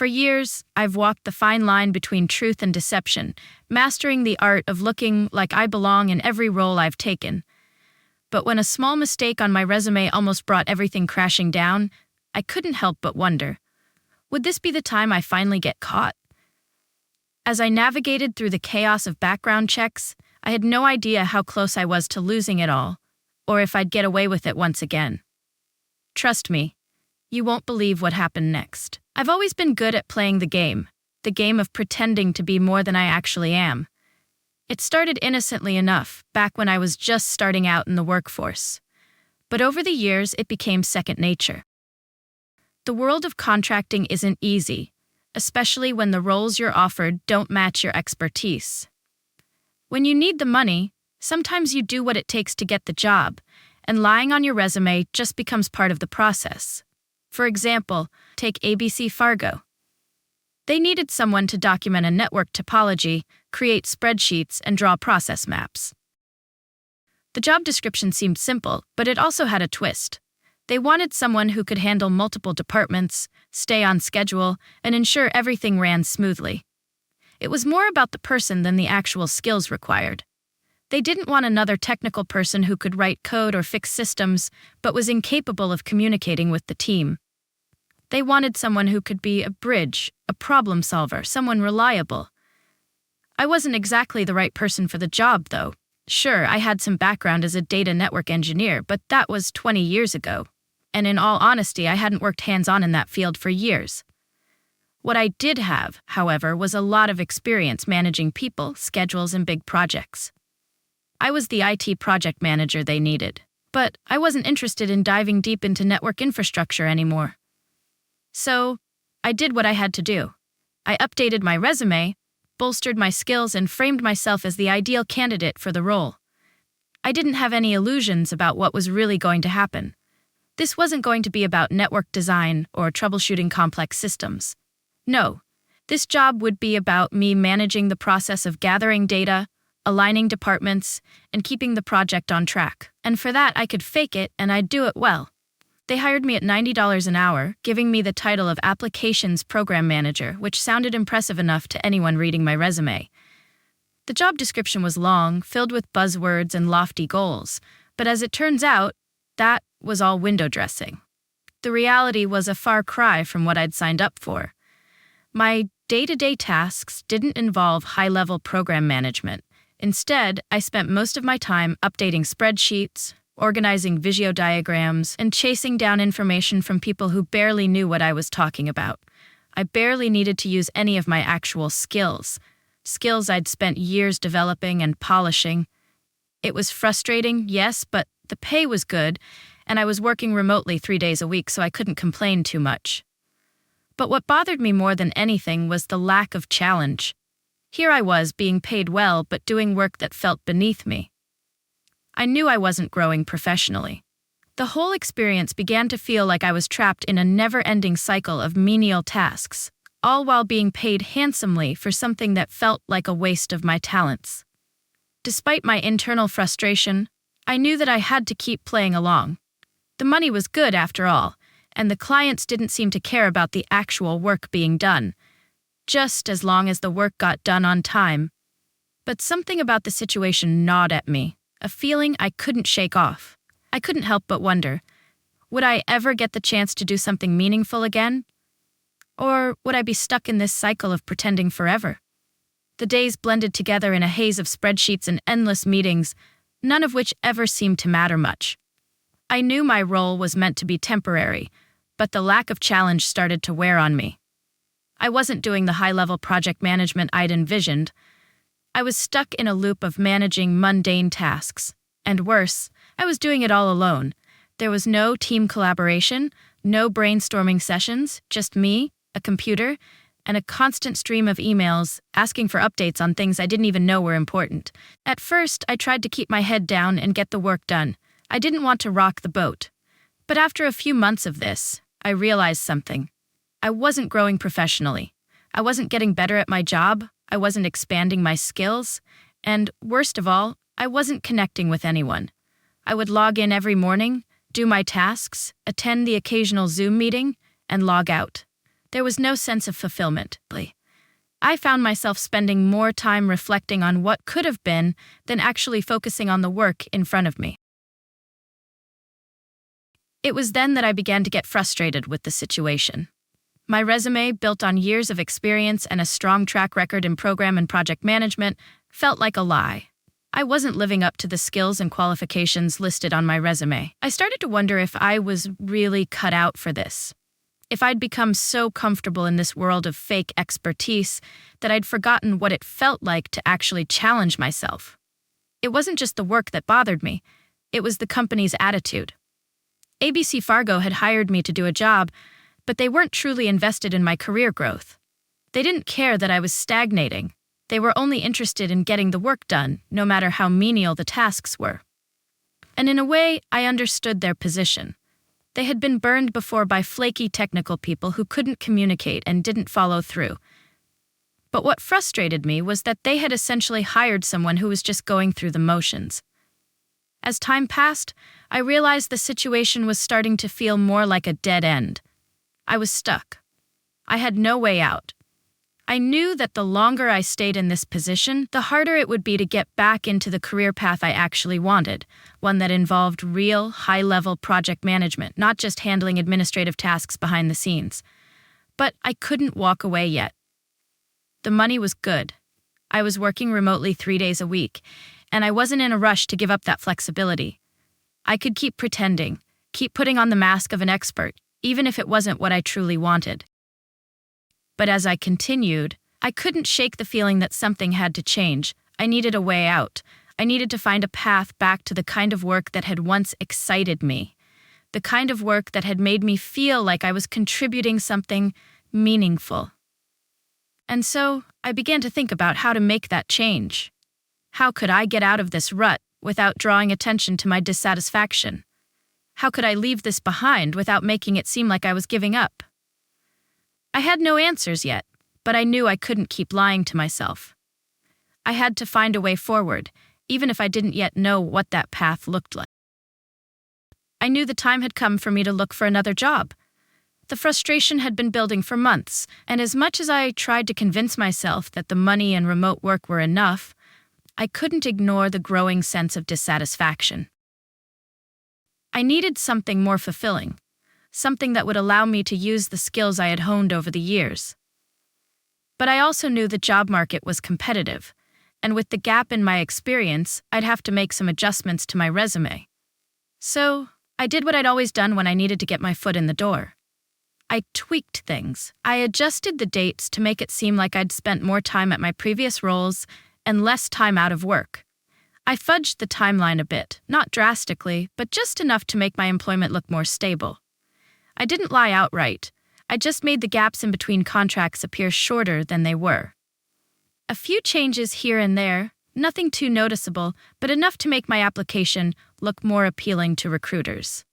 For years, I've walked the fine line between truth and deception, mastering the art of looking like I belong in every role I've taken. But when a small mistake on my resume almost brought everything crashing down, I couldn't help but wonder, would this be the time I finally get caught? As I navigated through the chaos of background checks, I had no idea how close I was to losing it all, or if I'd get away with it once again. Trust me, you won't believe what happened next. I've always been good at playing the game of pretending to be more than I actually am. It started innocently enough, back when I was just starting out in the workforce. But over the years, it became second nature. The world of contracting isn't easy, especially when the roles you're offered don't match your expertise. When you need the money, sometimes you do what it takes to get the job, and lying on your resume just becomes part of the process. For example, take ABC Fargo. They needed someone to document a network topology, create spreadsheets, and draw process maps. The job description seemed simple, but it also had a twist. They wanted someone who could handle multiple departments, stay on schedule, and ensure everything ran smoothly. It was more about the person than the actual skills required. They didn't want another technical person who could write code or fix systems, but was incapable of communicating with the team. They wanted someone who could be a bridge, a problem solver, someone reliable. I wasn't exactly the right person for the job, though. Sure, I had some background as a data network engineer, but that was 20 years ago. And in all honesty, I hadn't worked hands-on in that field for years. What I did have, however, was a lot of experience managing people, schedules, and big projects. I was the IT project manager they needed, but I wasn't interested in diving deep into network infrastructure anymore. So, I did what I had to do. I updated my resume, bolstered my skills, and framed myself as the ideal candidate for the role. I didn't have any illusions about what was really going to happen. This wasn't going to be about network design or troubleshooting complex systems. No, this job would be about me managing the process of gathering data, aligning departments, and keeping the project on track. And for that, I could fake it, and I'd do it well. They hired me at $90 an hour, giving me the title of Applications Program Manager, which sounded impressive enough to anyone reading my resume. The job description was long, filled with buzzwords and lofty goals, but as it turns out, that was all window dressing. The reality was a far cry from what I'd signed up for. My day-to-day tasks didn't involve high-level program management. Instead, I spent most of my time updating spreadsheets, organizing Visio diagrams, and chasing down information from people who barely knew what I was talking about. I barely needed to use any of my actual skills I'd spent years developing and polishing. It was frustrating, yes, but the pay was good, and I was working remotely 3 days a week, so I couldn't complain too much. But what bothered me more than anything was the lack of challenge. Here I was, being paid well, but doing work that felt beneath me. I knew I wasn't growing professionally. The whole experience began to feel like I was trapped in a never-ending cycle of menial tasks, all while being paid handsomely for something that felt like a waste of my talents. Despite my internal frustration, I knew that I had to keep playing along. The money was good after all, and the clients didn't seem to care about the actual work being done, just as long as the work got done on time. But something about the situation gnawed at me, a feeling I couldn't shake off. I couldn't help but wonder, would I ever get the chance to do something meaningful again? Or would I be stuck in this cycle of pretending forever? The days blended together in a haze of spreadsheets and endless meetings, none of which ever seemed to matter much. I knew my role was meant to be temporary, but the lack of challenge started to wear on me. I wasn't doing the high-level project management I'd envisioned. I was stuck in a loop of managing mundane tasks, and worse, I was doing it all alone. There was no team collaboration, no brainstorming sessions, just me, a computer, and a constant stream of emails asking for updates on things I didn't even know were important. At first, I tried to keep my head down and get the work done. I didn't want to rock the boat. But after a few months of this, I realized something. I wasn't growing professionally. I wasn't getting better at my job. I wasn't expanding my skills. And worst of all, I wasn't connecting with anyone. I would log in every morning, do my tasks, attend the occasional Zoom meeting, and log out. There was no sense of fulfillment. I found myself spending more time reflecting on what could have been than actually focusing on the work in front of me. It was then that I began to get frustrated with the situation. My resume, built on years of experience and a strong track record in program and project management, felt like a lie. I wasn't living up to the skills and qualifications listed on my resume. I started to wonder if I was really cut out for this. If I'd become so comfortable in this world of fake expertise that I'd forgotten what it felt like to actually challenge myself. It wasn't just the work that bothered me, it was the company's attitude. ABC Fargo had hired me to do a job, but they weren't truly invested in my career growth. They didn't care that I was stagnating. They were only interested in getting the work done, no matter how menial the tasks were. And in a way, I understood their position. They had been burned before by flaky technical people who couldn't communicate and didn't follow through. But what frustrated me was that they had essentially hired someone who was just going through the motions. As time passed, I realized the situation was starting to feel more like a dead end. I was stuck. I had no way out. I knew that the longer I stayed in this position, the harder it would be to get back into the career path I actually wanted, one that involved real, high-level project management, not just handling administrative tasks behind the scenes. But I couldn't walk away yet. The money was good. I was working remotely 3 days a week, and I wasn't in a rush to give up that flexibility. I could keep pretending, keep putting on the mask of an expert, even if it wasn't what I truly wanted. But as I continued, I couldn't shake the feeling that something had to change. I needed a way out. I needed to find a path back to the kind of work that had once excited me, the kind of work that had made me feel like I was contributing something meaningful. And so I began to think about how to make that change. How could I get out of this rut without drawing attention to my dissatisfaction? How could I leave this behind without making it seem like I was giving up? I had no answers yet, but I knew I couldn't keep lying to myself. I had to find a way forward, even if I didn't yet know what that path looked like. I knew the time had come for me to look for another job. The frustration had been building for months, and as much as I tried to convince myself that the money and remote work were enough, I couldn't ignore the growing sense of dissatisfaction. I needed something more fulfilling, something that would allow me to use the skills I had honed over the years. But I also knew the job market was competitive, and with the gap in my experience, I'd have to make some adjustments to my resume. So, I did what I'd always done when I needed to get my foot in the door. I tweaked things. I adjusted the dates to make it seem like I'd spent more time at my previous roles and less time out of work. I fudged the timeline a bit, not drastically, but just enough to make my employment look more stable. I didn't lie outright. I just made the gaps in between contracts appear shorter than they were. A few changes here and there, nothing too noticeable, but enough to make my application look more appealing to recruiters.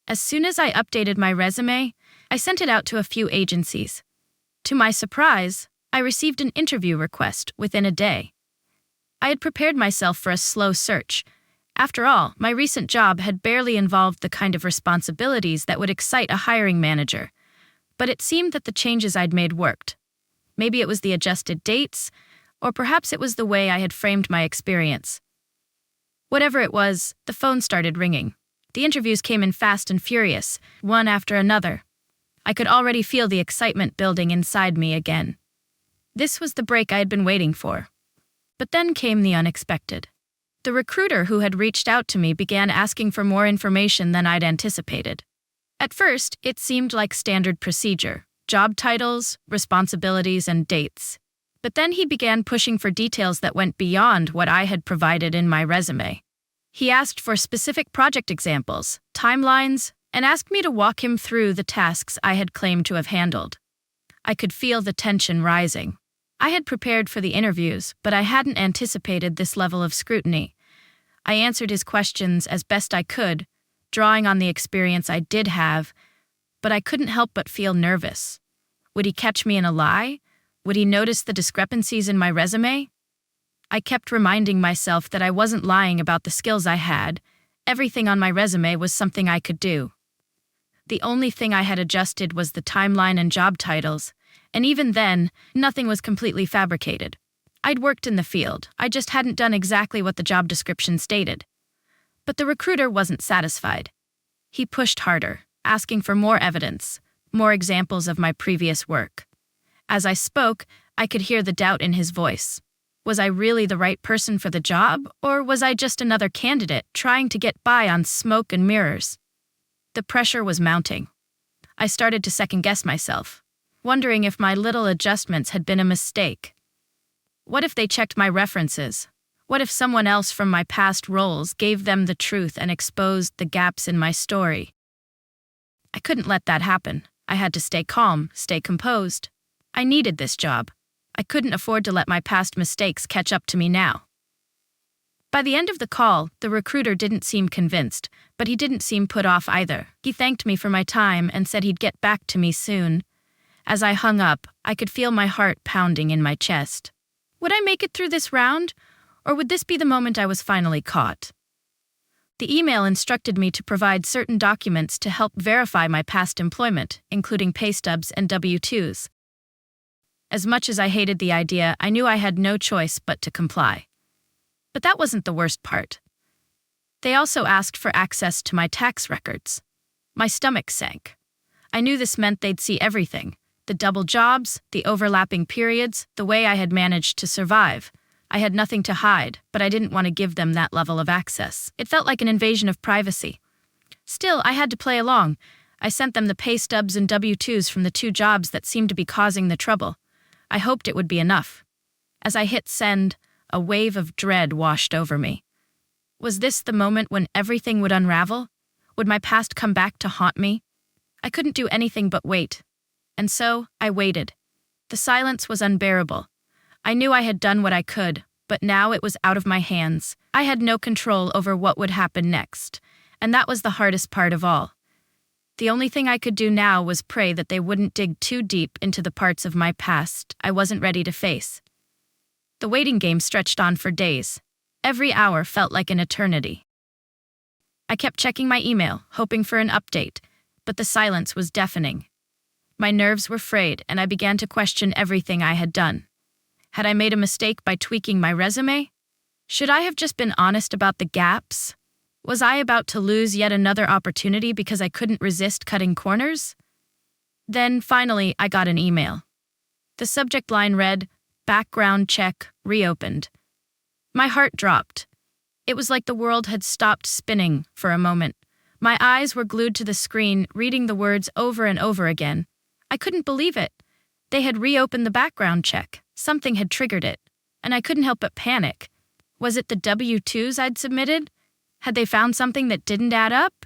As soon as I updated my resume, I sent it out to a few agencies. To my surprise, I received an interview request within a day. I had prepared myself for a slow search. After all, my recent job had barely involved the kind of responsibilities that would excite a hiring manager. But it seemed that the changes I'd made worked. Maybe it was the adjusted dates, or perhaps it was the way I had framed my experience. Whatever it was, the phone started ringing. The interviews came in fast and furious, one after another. I could already feel the excitement building inside me again. This was the break I had been waiting for. But then came the unexpected. The recruiter who had reached out to me began asking for more information than I'd anticipated. At first, it seemed like standard procedure: job titles, responsibilities, and dates. But then he began pushing for details that went beyond what I had provided in my resume. He asked for specific project examples, timelines, and asked me to walk him through the tasks I had claimed to have handled. I could feel the tension rising. I had prepared for the interviews, but I hadn't anticipated this level of scrutiny. I answered his questions as best I could, drawing on the experience I did have, but I couldn't help but feel nervous. Would he catch me in a lie? Would he notice the discrepancies in my resume? I kept reminding myself that I wasn't lying about the skills I had. Everything on my resume was something I could do. The only thing I had adjusted was the timeline and job titles, and even then, nothing was completely fabricated. I'd worked in the field, I just hadn't done exactly what the job description stated. But the recruiter wasn't satisfied. He pushed harder, asking for more evidence, more examples of my previous work. As I spoke, I could hear the doubt in his voice. Was I really the right person for the job, or was I just another candidate trying to get by on smoke and mirrors? The pressure was mounting. I started to second-guess myself, wondering if my little adjustments had been a mistake. What if they checked my references? What if someone else from my past roles gave them the truth and exposed the gaps in my story? I couldn't let that happen. I had to stay calm, stay composed. I needed this job. I couldn't afford to let my past mistakes catch up to me now. By the end of the call, the recruiter didn't seem convinced, but he didn't seem put off either. He thanked me for my time and said he'd get back to me soon. As I hung up, I could feel my heart pounding in my chest. Would I make it through this round, or would this be the moment I was finally caught? The email instructed me to provide certain documents to help verify my past employment, including pay stubs and W-2s. As much as I hated the idea, I knew I had no choice but to comply. But that wasn't the worst part. They also asked for access to my tax records. My stomach sank. I knew this meant they'd see everything: the double jobs, the overlapping periods, the way I had managed to survive. I had nothing to hide, but I didn't want to give them that level of access. It felt like an invasion of privacy. Still, I had to play along. I sent them the pay stubs and W-2s from the 2 jobs that seemed to be causing the trouble. I hoped it would be enough. As I hit send, a wave of dread washed over me. Was this the moment when everything would unravel? Would my past come back to haunt me? I couldn't do anything but wait. And so, I waited. The silence was unbearable. I knew I had done what I could, but now it was out of my hands. I had no control over what would happen next, and that was the hardest part of all. The only thing I could do now was pray that they wouldn't dig too deep into the parts of my past I wasn't ready to face. The waiting game stretched on for days. Every hour felt like an eternity. I kept checking my email, hoping for an update, but the silence was deafening. My nerves were frayed, and I began to question everything I had done. Had I made a mistake by tweaking my resume? Should I have just been honest about the gaps? Was I about to lose yet another opportunity because I couldn't resist cutting corners? Then, finally, I got an email. The subject line read, "Background check reopened." My heart dropped. It was like the world had stopped spinning for a moment. My eyes were glued to the screen, reading the words over and over again. I couldn't believe it. They had reopened the background check. Something had triggered it, and I couldn't help but panic. Was it the W-2s I'd submitted? Had they found something that didn't add up?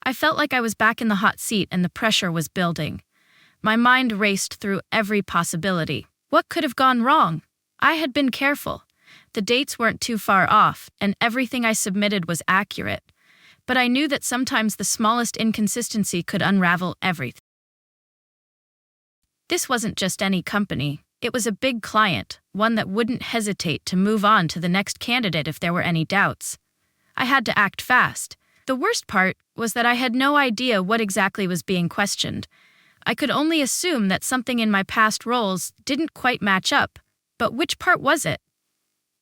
I felt like I was back in the hot seat and the pressure was building. My mind raced through every possibility. What could have gone wrong? I had been careful. The dates weren't too far off, and everything I submitted was accurate. But I knew that sometimes the smallest inconsistency could unravel everything. This wasn't just any company. It was a big client, one that wouldn't hesitate to move on to the next candidate if there were any doubts. I had to act fast. The worst part was that I had no idea what exactly was being questioned. I could only assume that something in my past roles didn't quite match up, but which part was it?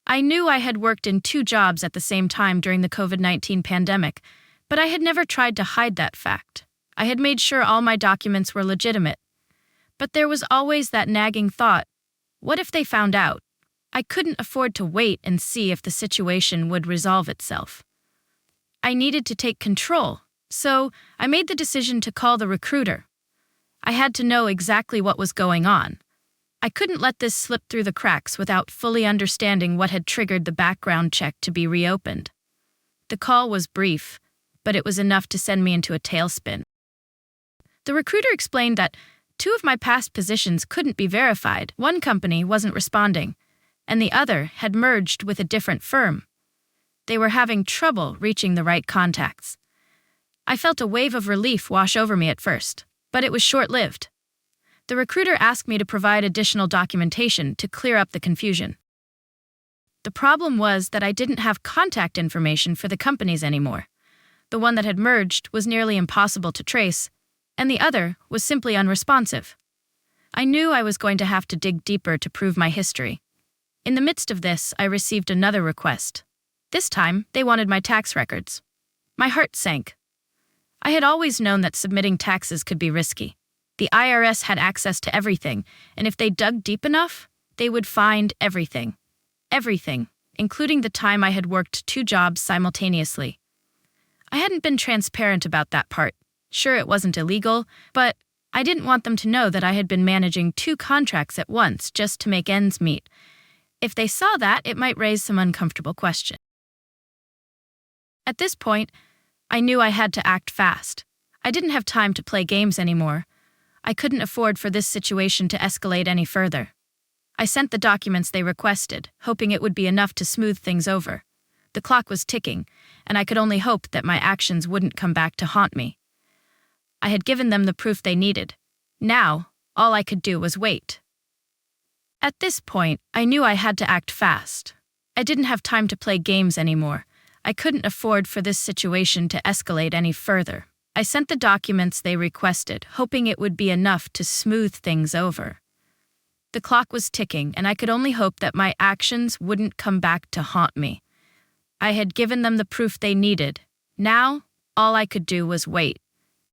I knew I had worked in 2 jobs at the same time during the COVID-19 pandemic, but I had never tried to hide that fact. I had made sure all my documents were legitimate. But there was always that nagging thought, what if they found out? I couldn't afford to wait and see if the situation would resolve itself. I needed to take control, so I made the decision to call the recruiter. I had to know exactly what was going on. I couldn't let this slip through the cracks without fully understanding what had triggered the background check to be reopened. The call was brief, but it was enough to send me into a tailspin. The recruiter explained that 2 of my past positions couldn't be verified. One company wasn't responding, and the other had merged with a different firm. They were having trouble reaching the right contacts. I felt a wave of relief wash over me at first, but it was short-lived. The recruiter asked me to provide additional documentation to clear up the confusion. The problem was that I didn't have contact information for the companies anymore. The one that had merged was nearly impossible to trace, and the other was simply unresponsive. I knew I was going to have to dig deeper to prove my history. In the midst of this, I received another request. This time, they wanted my tax records. My heart sank. I had always known that submitting taxes could be risky. The IRS had access to everything, and if they dug deep enough, they would find everything. Everything, including the time I had worked 2 jobs simultaneously. I hadn't been transparent about that part. Sure, it wasn't illegal, but I didn't want them to know that I had been managing 2 contracts at once just to make ends meet. If they saw that, it might raise some uncomfortable questions. At this point, I knew I had to act fast. I didn't have time to play games anymore. I couldn't afford for this situation to escalate any further. I sent the documents they requested, hoping it would be enough to smooth things over. The clock was ticking, and I could only hope that my actions wouldn't come back to haunt me. I had given them the proof they needed. Now, all I could do was wait. At this point, I knew I had to act fast. I didn't have time to play games anymore. I couldn't afford for this situation to escalate any further. I sent the documents they requested, hoping it would be enough to smooth things over. The clock was ticking, and I could only hope that my actions wouldn't come back to haunt me. I had given them the proof they needed. Now, all I could do was wait.